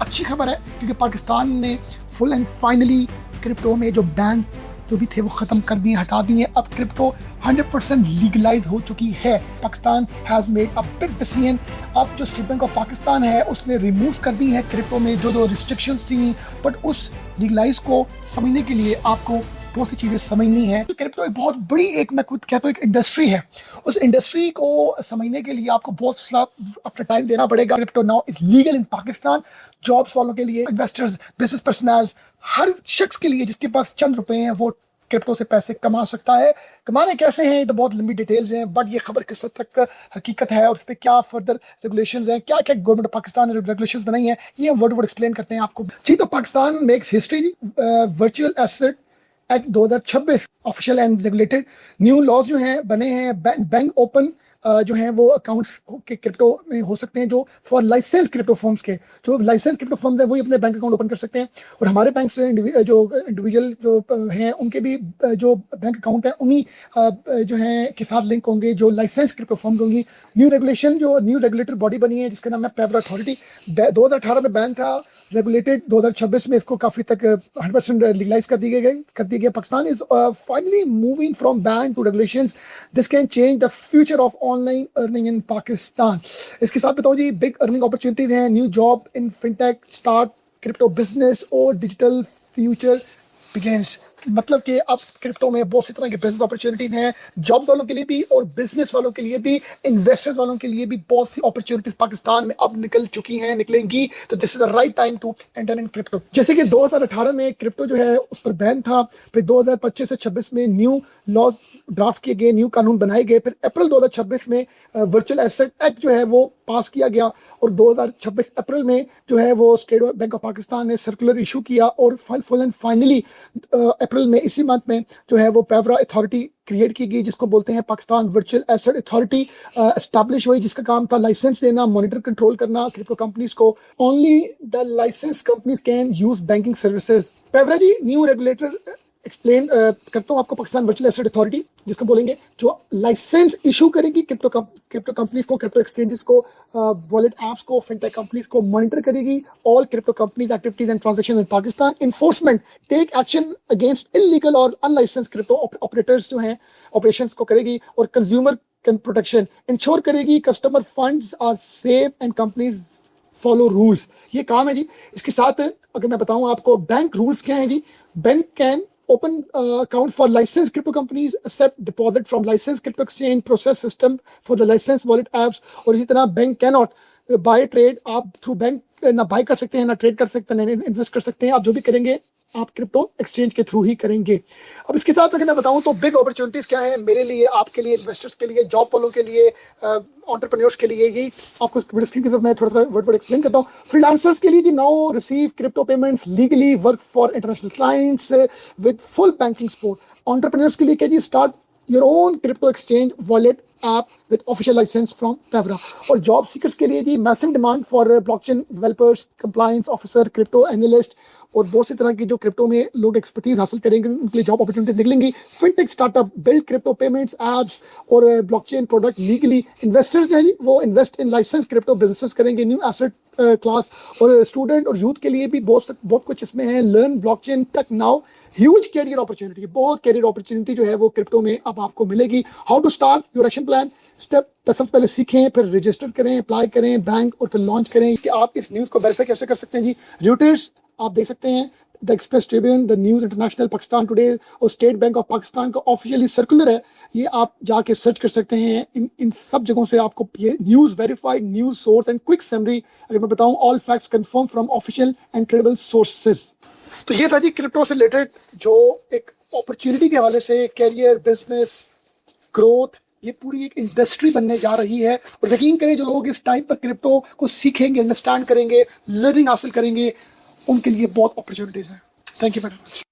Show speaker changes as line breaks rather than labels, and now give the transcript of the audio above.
अच्छी खबर है क्योंकि पाकिस्तान ने फुल एंड फाइनली क्रिप्टो में जो बैन जो भी थे वो ख़त्म कर दिए, हटा दिए। अब क्रिप्टो 100% लीगलाइज हो चुकी है। Pakistan has made a big decision. अब जो स्टेट बैंक ऑफ पाकिस्तान है उसने रिमूव कर दी है क्रिप्टो में जो रिस्ट्रिक्शंस थी, बट उस लीगलाइज को समझने के लिए आपको बहुत सी चीज़ें समझनी है। क्रिप्टो एक बहुत बड़ी एक मैं खुद कहता हूँ एक इंडस्ट्री है। उस इंडस्ट्री को समझने के लिए आपको बहुत सा अपना टाइम देना पड़ेगा। Crypto now is legal in Pakistan. Jobs वालों के लिए, इन्वेस्टर्स, बिजनेस पर्सनल्स, हर शख्स के लिए जिसके पास चंद रुपए हैं वो क्रिप्टो से पैसे कमा सकता है। कमाने कैसे हैं तो बहुत लंबी डिटेल्स हैं, बट ये खबर किस हद तक हकीकत है और उस पर क्या फर्दर रेगुलेशंस हैं, क्या क्या गवर्नमेंट ऑफ पाकिस्तान ने रेगुलेशंस बनाई हैं, ये हम वर्ड वर्ड एक्सप्लेन करते हैं आपको जी। तो Pakistan makes history. Virtual asset act 2026 official and regulated new laws जो हैं बने हैं। बैंक ओपन जो हैं वो अकाउंट्स के क्रिप्टो में हो सकते हैं जो फॉर लाइसेंस क्रिप्टो फर्म्स के, जो लाइसेंस क्रिप्टो फर्म्स हैं वही अपने बैंक अकाउंट ओपन कर सकते हैं। और हमारे बैंक से जो इंडिविजुअल जो हैं उनके भी जो बैंक अकाउंट है उन्हीं जो हैं के साथ लिंक होंगे जो लाइसेंस क्रिप्टो फर्म्स होंगी। न्यू रेगुलेशन जो न्यू रेगुलेटरी बॉडी बनी है जिसका नाम है पेवरा अथॉरिटी। 2018 में बैन था, रेगुलेटेड 2026 में इसको काफी तक 100% लीगलाइज कर दिए गए। Pakistan is finally moving from ban to regulations. This can change the future of online earning in Pakistan. इसके साथ बताओ जी बिग अर्निंग अपॉर्चुनिटीज हैं, new job in fintech, start crypto business और डिजिटल फ्यूचर बिगिंस। मतलब कि अब क्रिप्टो में बहुत सी तरह के बिजनेस अपॉर्चुनिटीज हैं, जॉब वालों के लिए भी और बिजनेस वालों के लिए भी, इन्वेस्टर्स वालों के लिए भी बहुत सी अपॉर्चुनिटीज पाकिस्तान में अब निकल चुकी हैं, निकलेंगी। तो this is the right time to enter in crypto. जैसे कि 2018 में क्रिप्टो जो है उस पर बैन था, फिर 2025 से 26 में न्यू लॉज ड्राफ्ट किए गए, न्यू कानून बनाए गए, फिर अप्रैल 2026 में वर्चुअल एसेट एक्ट जो है वो पास किया गया और 2026 अप्रैल में जो है वो स्टेट बैंक ऑफ पाकिस्तान ने सर्कुलर इशू किया और फुल एंड फाइनली अप्रैल में इसी मंथ में जो है वो पेवरा अथॉरिटी क्रिएट की गई जिसको बोलते हैं Pakistan virtual asset authority establish हुई, जिसका काम था लाइसेंस देना, मॉनिटर कंट्रोल करना क्रिप्टो कंपनीज को। Only the license companies can use banking services. पेवरा जी न्यू रेगुलेटर एक्सप्लेन करता हूँ आपको। पाकिस्तान वर्चुअल एसेट अथॉरिटी जिसको बोलेंगे जो लाइसेंस इशू करेगी क्रिप्टो कंपनीज को, क्रिप्टो एक्सचेंजेस को, वॉलेट ऐप्स को, फिनटेक कंपनीज को मॉनिटर करेगी all crypto companies activities and transaction in Pakistan. Enforcement take action against illegal और अनलाइसेंस क्रिप्टो ऑपरेटर्स जो हैं ऑपरेशंस को करेगी और कंज्यूमर प्रोटेक्शन इंश्योर करेगी, customer funds are safe and companies follow rules. ये काम है जी। इसके साथ अगर मैं बताऊं आपको बैंक रूल्स क्या हैं जी। Bank can open account for licensed crypto companies, accept deposit from licensed crypto exchange, process system for the licensed wallet apps। और इसी तरह बैंक cannot buy trade, आप थ्रू बैंक ना बाय कर सकते हैं, ना ट्रेड कर सकते हैं, ना इन्वेस्ट कर सकते हैं। आप जो भी करेंगे आप क्रिप्टो एक्सचेंज के थ्रू ही करेंगे। अब इसके साथ अगर मैं बताऊं तो बिग अपॉर्चुनिटीज क्या है मेरे लिए, आपके लिए, इन्वेस्टर्स के लिए, जॉब वालों के लिए, एंटरप्रेन्योर्स के लिए। यही आपको स्क्रीन की तरफ मैं थोड़ा सा वर्ड एक्सप्लेन करता हूँ। फ्रीलांसर्स के लिए जी now receive crypto payments legally, work for international clients with full banking support. Entrepreneurs के लिए क्या जी, start your own crypto exchange wallet app with official license from Pevra. और जॉब सीकर्स के लिए जी massive demand for blockchain developers, compliance officer, crypto analyst और बहुत सी तरह की जो क्रिप्टो में लोग एक्सपर्टीज हासिल करेंगे उनके लिए जॉब अपॉर्चुनिटीज निकलेंगी। Fintech startup build crypto payments apps और ब्लॉकचेन प्रोडक्ट लीगली। इन्वेस्टर्स जो है वो invest in license crypto business करेंगे, न्यू एसेट क्लास। और स्टूडेंट और यूथ के लिए भी बहुत कुछ इसमें है। Learn blockchain tech now, huge career opportunity, बहुत कैरियर अपॉर्चुनिटी जो है वो क्रिप्टो में अब आपको मिलेगी। How to start your action plan step, सबसे पहले सीखें, फिर रजिस्टर करें, अप्लाई करें बैंक और फिर लॉन्च करें। कि आप इस न्यूज़ को वेरीफाई कैसे कर सकते हैं जी। रॉयटर्स आप देख सकते हैं, the express Tribune, the news international, Pakistan today और स्टेट बैंक ऑफ पाकिस्तान का ऑफिशियली सर्कुलर है। ये आप जाके सर्च कर सकते हैं। इन सब जगहों से आपको ये news verified news source and quick summary, अगर मैं बताऊं, all facts confirm from official and credible sources. तो ये था जी क्रिप्टो से रिलेटेड जो एक अपॉर्चुनिटी के हवाले से, कैरियर, बिजनेस, ग्रोथ, ये पूरी एक इंडस्ट्री बनने जा रही है। और यकीन करें जो लोग इस टाइम पर क्रिप्टो को सीखेंगे, अंडरस्टैंड करेंगे, लर्निंग हासिल करेंगे, उनके लिए बहुत अपॉर्चुनिटीज हैं। Thank you very much.